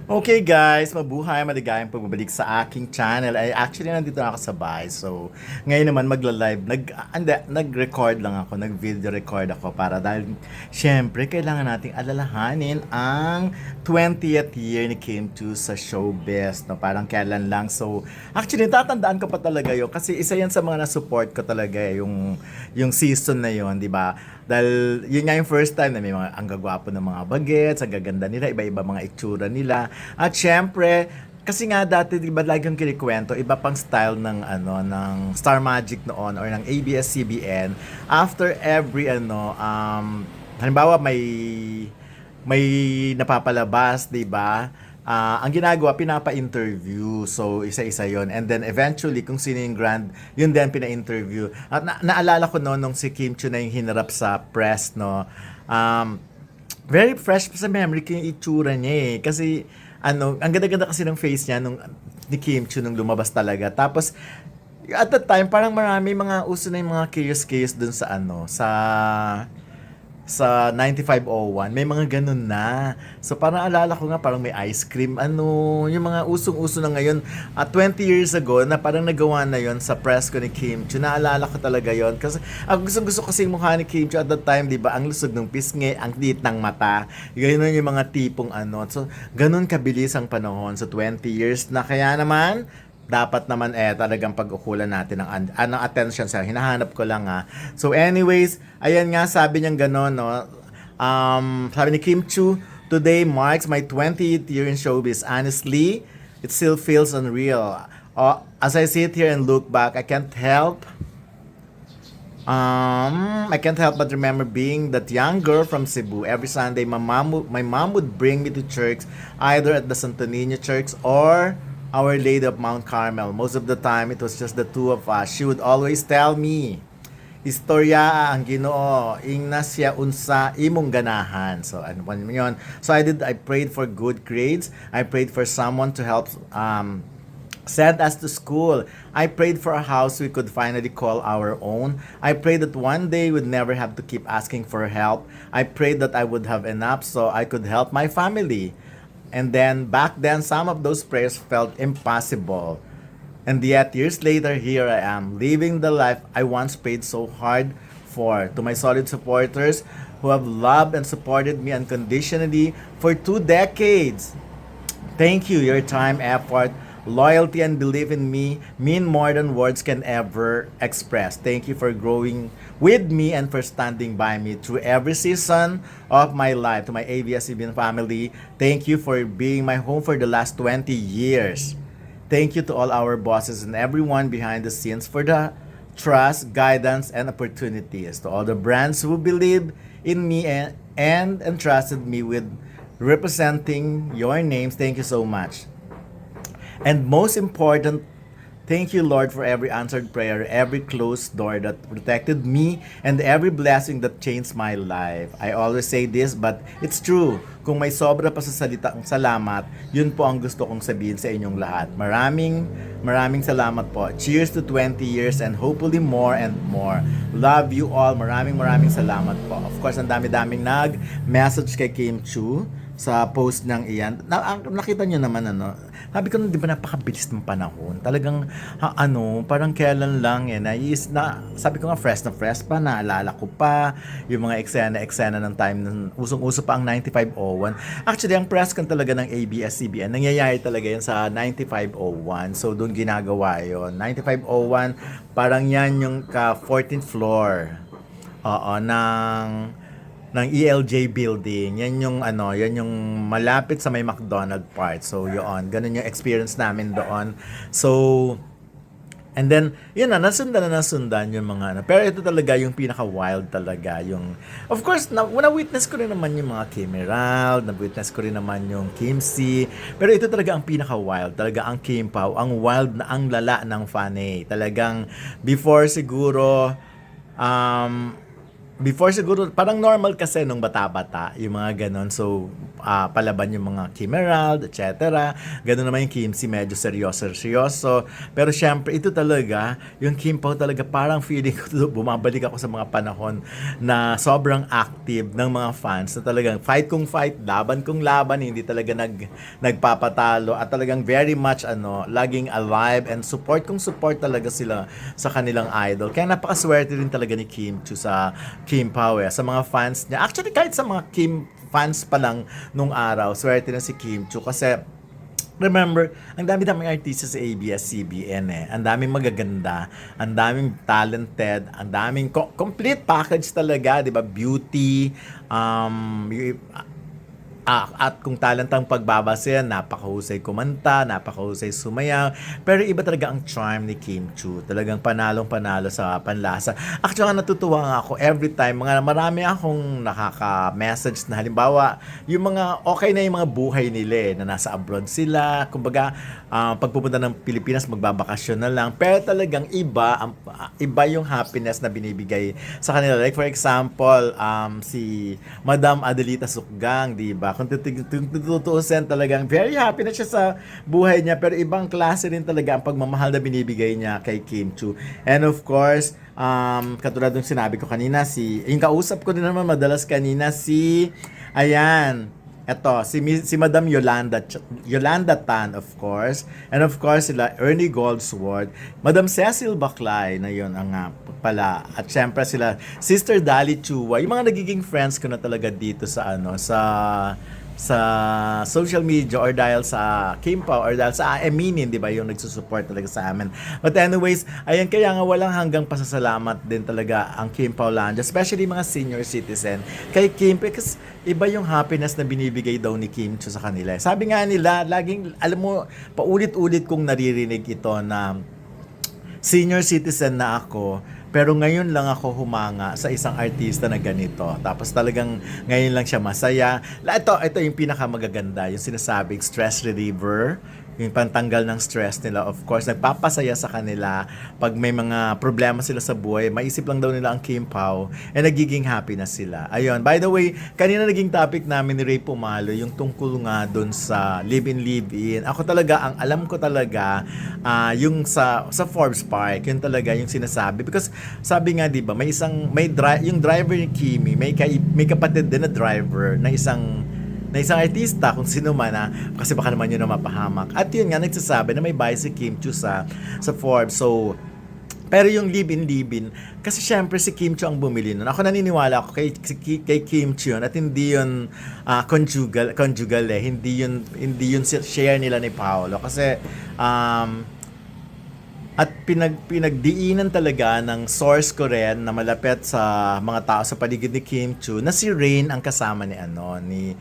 Okay guys, mabuhay, maligayang pagbabalik sa aking channel. Ay actually nandito na ako sa bahay. So, ngayon naman magla-live. Nag-record lang ako, nag-video record ako para dahil syempre kailangan nating alalahanin ang 20th year ni Kim Chiu sa showbiz, no? Parang kailan lang. So, actually tatandaan ko pa talaga 'yon kasi isa 'yan sa mga na-support ko talaga yung season na 'yon, 'di ba? Dahil yun nga yung first time na may mga ang gagwapo ng mga bagets, ang gaganda nila, iba-iba mga itsura nila. At syempre, kasi nga dati 'di ba lagi yung kinikwento, iba pang style ng ng Star Magic noon or ng ABS-CBN after every halimbawa may napapalabas, 'di ba? Ang ginagawa, pinapa-interview. So, isa-isa yon. And then, eventually, kung sino yung grand, yun din pina-interview. At naalala ko noon nung si Kim Chiu na yung hinarap sa press, no? Um, Very fresh pa sa memory ko yung itsura niya eh. Kasi, ang ganda-ganda kasi ng face niya nung ni Kim Chiu nung lumabas talaga. Tapos, at that time, parang marami mga uso na yung mga chaos-chaos dun sa 9501, may mga ganun na. So parang alala ko nga parang may ice cream, yung mga usong-uso na ngayon. At 20 years ago, na parang nagawa na yon sa press ko ni Kim Chiu. Naalala ko talaga yon kasi ang gusto kasi yung mukha ni Kim Chiu at that time, di ba, ang lusog ng pisngi, ang liit ng mata. Ganun yung mga tipong So, ganun kabilis ang panahon. So, 20 years na kaya naman, dapat naman talagang pag-ukulan natin ng attention sa hinahanap ko lang So anyways, ayan nga sabi niya gano'n, no. Sabi ni Kim Chiu, today marks my 20th year in showbiz. Honestly, it still feels unreal. As I sit here and look back, I can't help but remember being that young girl from Cebu. Every Sunday, my mom would bring me to church, either at the Santo Niño Church or Our Lady of Mount Carmel. Most of the time, it was just the two of us. She would always tell me, istorya ang Ginoo, ingna siya unsa imong ganahan. So, ano pa yun? So, I prayed for good grades. I prayed for someone to help send us to school. I prayed for a house we could finally call our own. I prayed that one day we'd never have to keep asking for help. I prayed that I would have enough so I could help my family. And then, back then, some of those prayers felt impossible. And yet, years later, here I am, living the life I once prayed so hard for. To my solid supporters who have loved and supported me unconditionally for 2 decades. Thank you. Your time, effort, loyalty, and belief in me mean more than words can ever express. Thank you for growing with me and for standing by me through every season of my life. To my ABS-CBN family, thank you for being my home for the last 20 years. Thank you to all our bosses and everyone behind the scenes for the trust, guidance, and opportunities. To all the brands who believe in me and entrusted me with representing your names, thank you so much. And most important, thank you, Lord, for every answered prayer, every closed door that protected me, and every blessing that changed my life. I always say this, but it's true. Kung may sobra pa sa salita ang salamat, yun po ang gusto kong sabihin sa inyong lahat. Maraming salamat po. Cheers to 20 years and hopefully more and more. Love you all. Maraming salamat po. Of course, ang dami-daming nag-message kay Kim Chiu sa post ng iyan. Nakita niyo naman sabi ko, di ba napakabilis ng panahon? Talagang, parang kailan lang sabi ko nga, fresh na fresh pa, naalala ko pa, yung mga eksena ng time, usong-uso pa ang 9501. Actually, ang press con talaga ng ABS-CBN, nangyayari talaga yan sa 9501. So, doon ginagawa yon 9501, parang yan yung 14th floor. Oo, ng ELJ building. Yan yung malapit sa may McDonald part. So, yun. Ganun yung experience namin doon. So, and then, yun nasundan yung mga Pero ito talaga yung pinaka-wild talaga. Of course, na-witness ko rin naman yung mga Kim Emerald, na-witness ko rin naman yung Kim C. Pero ito talaga ang pinaka-wild. Talaga ang Kim Pao. Ang wild na ang lala ng Fanny. Talagang, before siguro, before siguro, parang normal kasi nung bata-bata, yung mga ganon. So, palaban yung mga Kim Emerald, etc. Ganon naman yung Kim si medyo seryoso. Pero syempre, ito talaga, yung Kim Pao talaga, parang feeling ko, bumabalik ako sa mga panahon na sobrang active ng mga fans na talagang fight kung fight, laban kung laban, hindi talaga nagpapatalo at talagang very much laging alive and support kung support talaga sila sa kanilang idol. Kaya napakaswerte rin talaga ni Kim Chu sa Kim Pao sa mga fans niya. Actually, kahit sa mga Kim fans pa lang nung araw, swerte na si Kim Chu kasi remember, ang dami-daming artista sa ABS-CBN Ang daming magaganda, ang daming talented, ang daming complete package talaga, 'di ba? Beauty, at kung talentang pagbabase, napakahusay kumanta, napakahusay sumayaw. Pero iba talaga ang charm ni Kim Chu. Talagang panalong-panalo sa panlasa. Actually, natutuwa nga ako every time. Marami akong nakaka-message na halimbawa, yung mga okay na yung mga buhay nila na nasa abroad sila. Kumbaga, pagpupunta ng Pilipinas, magbabakasyon na lang. Pero talagang iba yung happiness na binibigay sa kanila. Like for example, si Madam Adelita Sukgang, di ba? Kung tutuusin talagang very happy na siya sa buhay niya, pero ibang klase rin talaga ang pagmamahal na binibigay niya kay Kim Chu. And of course, katulad ng sinabi ko kanina, yung kausap ko din naman madalas kanina, si Madam Yolanda Tan, of course. And of course, sila Ernie Goldsworth, Madam Cecil Baclay, na yun ang pala. At syempre sila Sister Dali Chua, yung mga nagiging friends ko na talaga dito sa social media or dahil sa Kim Pao or dahil sa Eminin, di ba, yung nagsusupport talaga sa amin. But anyways, ayan, kaya nga walang hanggang pasasalamat din talaga ang Kim Pao Land, especially mga senior citizen kay Kim, because iba yung happiness na binibigay daw ni Kim Chu sa kanila. Sabi nga nila, laging, alam mo, paulit-ulit kong naririnig ito na senior citizen na ako, pero ngayon lang ako humanga sa isang artista na ganito. Tapos talagang ngayon lang siya masaya. Ito yung pinakamagaganda, yung sinasabing stress reliever, yung pantanggal ng stress nila. Of course, nagpapasaya sa kanila pag may mga problema sila sa buhay. Maisip lang daw nila ang Kim Pao and nagiging happy na sila. Ayun, by the way, kanina naging topic namin ni Ray Pumalo yung tungkol nga doon sa live-in, live-in. Ako talaga, ang alam ko talaga, yung sa Forbes Park, yun talaga yung sinasabi. Because sabi nga, di ba, yung driver ni Kimi, may kapatid din na driver na isang artista, kung sino man kasi baka naman yun na mapahamak. At yun nga, nagsasabi na may bias si Kim Chu sa Forbes. So, pero yung live-in, kasi syempre si Kim Chu ang bumili nun. Ako naniniwala ako kay Kim Chu yun, at hindi yun conjugal hindi yun share nila ni Paolo. Kasi, at pinagdiinan talaga ng source ko rin na malapit sa mga tao sa paligid ni Kim Chu na si Rain ang kasama ni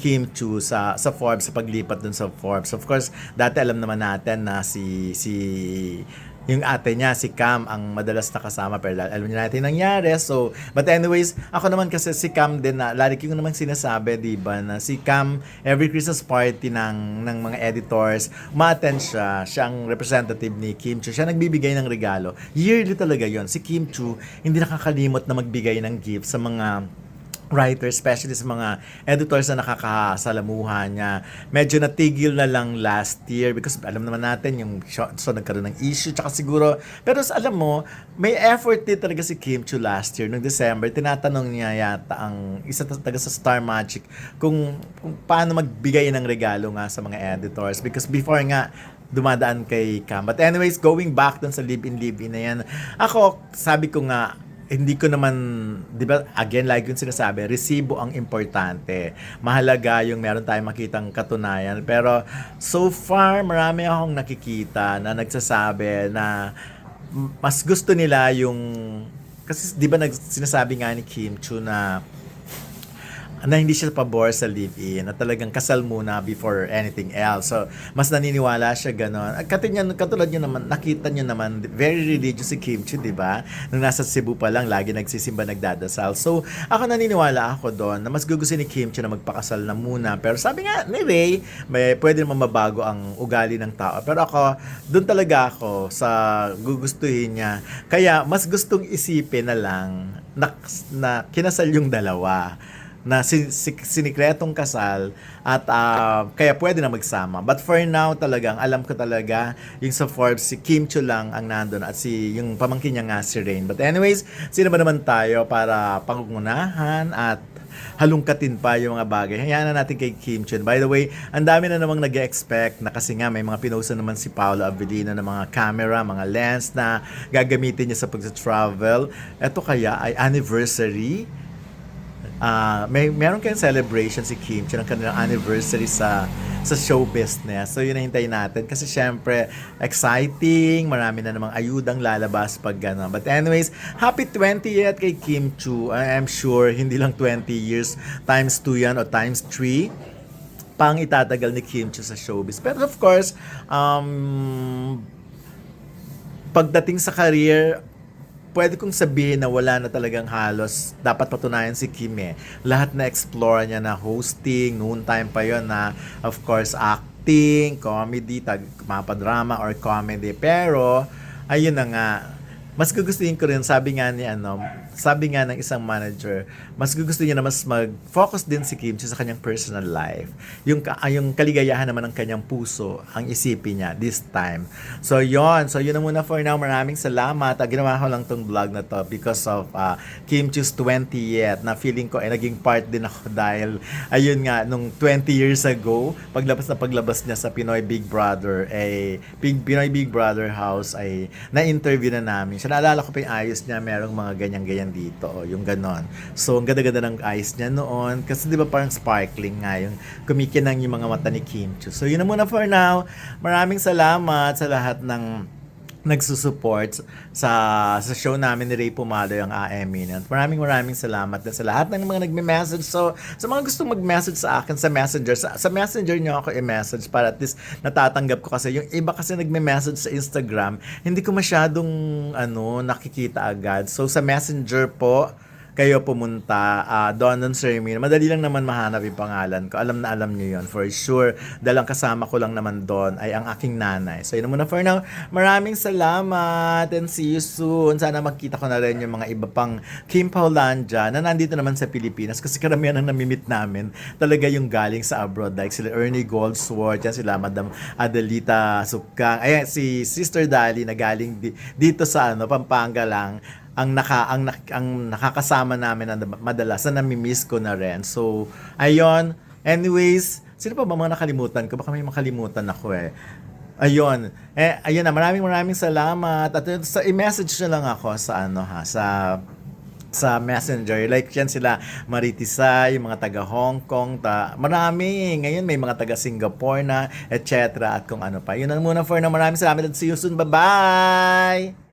Kim Chu sa Forbes, sa paglipat dun sa Forbes. Of course, dati alam naman natin na si yung ate niya, si Cam, ang madalas nakasama, pero alam niyo natin nangyari. So, but anyways, ako naman kasi si Cam din na, lagi ko naman sinasabi, di ba, na si Cam, every Christmas party ng mga editors, ma-attend siya ang representative ni Kim Chu. Siya nagbibigay ng regalo. Yearly talaga yon. Si Kim Chu, hindi nakakalimot na magbigay ng gift sa mga writer, especially sa mga editors na nakakasalamuhan niya. Medyo natigil na lang last year because alam naman natin yung so nagkaroon ng issue, tsaka siguro, pero alam mo, may effort din talaga si Kim Chu last year, noong December, tinatanong niya yata ang isa taga sa Star Magic kung paano magbigay ng regalo nga sa mga editors, because before nga dumadaan kay Cam. But anyways, going back dun sa live-in na yan, ako, sabi ko nga, hindi ko naman, di ba, again, like yung sinasabi, resibo ang importante. Mahalaga yung meron tayong makitang katunayan. Pero, so far, marami akong nakikita na nagsasabi na mas gusto nila yung, kasi di ba sinasabi nga ni Kim Chu na hindi siya pabor sa live-in, na talagang kasal muna before anything else. So, mas naniniwala siya gano'n. Katulad nyo naman, nakita nyo naman, very religious si Kim Chu, di ba? Nung nasa Cebu pa lang, lagi nagsisimba, nagdadasal. So, ako naniniwala ako doon, na mas gugusto ni Kim Chu na magpakasal na muna. Pero sabi nga ni Ray, pwede naman mabago ang ugali ng tao. Pero ako, doon talaga ako sa gugustuhin niya. Kaya, mas gustong isipin na lang na, na kinasal yung dalawa na sinikretong kasal at kaya pwede na magsama. But for now talagang alam ko talaga yung sa Forbes si Kim Chu lang ang nandun at si yung pamangkin niya nga si Rain. But anyways, sino ba naman tayo para pangungunahan at halungkatin pa yung mga bagay. Hayaan na natin kay Kim Chu. By the way, ang dami na namang nag-expect na kasi nga may mga pinost na naman si Paolo Avellino ng mga camera, mga lens na gagamitin niya sa pag-travel. Ito kaya ay anniversary. Meron kayong celebration si Kim Chu ng kanilang anniversary sa show business. So yun na hintayin natin kasi syempre exciting, marami na namang ayudang lalabas pag gano'n. But anyways, happy 20th kay Kim Chu. I am sure hindi lang 20 years times 2 yan o times 3 pang itatagal ni Kim Chu sa showbiz. Pero of course, pagdating sa career, pwede kong sabihin na wala na talagang halos dapat patunayan si Kim eh. Lahat na explore niya na hosting, noon time pa yon na of course acting, comedy, mapadrama or comedy. Pero ayun na nga, mas gugustuhin ko rin, sabi nga ng isang manager, mas gugustuhin niya na mas mag-focus din si Kim Chu sa kanyang personal life. Yung kaligayahan naman ng kanyang puso, ang isipin niya this time. So yun na muna for now. Maraming salamat. Ginawa ko lang tong vlog na to because of Kim Chu's 20th na feeling ko ay naging part din ako dahil ayun nga, nung 20 years ago, paglabas niya sa Pinoy Big Brother, Pinoy Big Brother house ay na-interview na namin siya. Naalala ko pa yung ayos niya, merong mga ganyan-ganyan dito, yung ganon. So, ang ganda-ganda ng eyes niya noon. Kasi di ba parang sparkling nga, yung kumikinang yung mga mata ni Kim Chu. So, yun na muna for now. Maraming salamat sa lahat ng nagsusupport sa show namin ni Ray Pumalo yung Eminent. Maraming salamat din sa lahat ng mga nagme-message. So, sa mga gustong mag-message sa akin sa Messenger, sa Messenger niyo ako i-message para at least natatanggap ko kasi yung iba kasi nagme-message sa Instagram, hindi ko masyadong nakikita agad. So, sa Messenger po, kayo pumunta, Donon Sermino. Madali lang naman mahanap yung pangalan ko. Alam na alam niyo yon for sure. Dahil ang kasama ko lang naman doon ay ang aking nanay. So yun muna for now. Maraming salamat and see you soon. Sana makita ko na rin yung mga iba pang Kim Paulandia na nandito naman sa Pilipinas kasi karamihan ang namimit namin talaga yung galing sa abroad. Like sila Ernie Goldsworth, yan sila Madam Adelita Subkang. Ayan, si Sister Dali na galing dito sa Pampanga lang. Ang nakakasama namin na madalas na nami-miss ko na rin. So, ayun. Anyways, sino pa ba mga nakalimutan ko? Baka may makalimutan ako eh. Ayun. Ayun na. Maraming salamat. At i-message na lang ako sa Messenger. Like yan sila Maritisa, yung mga taga Hong Kong, marami. Ngayon may mga taga Singapore na, etc. At kung ano pa. Yun na muna for now. Maraming salamat at see you soon. Bye-bye!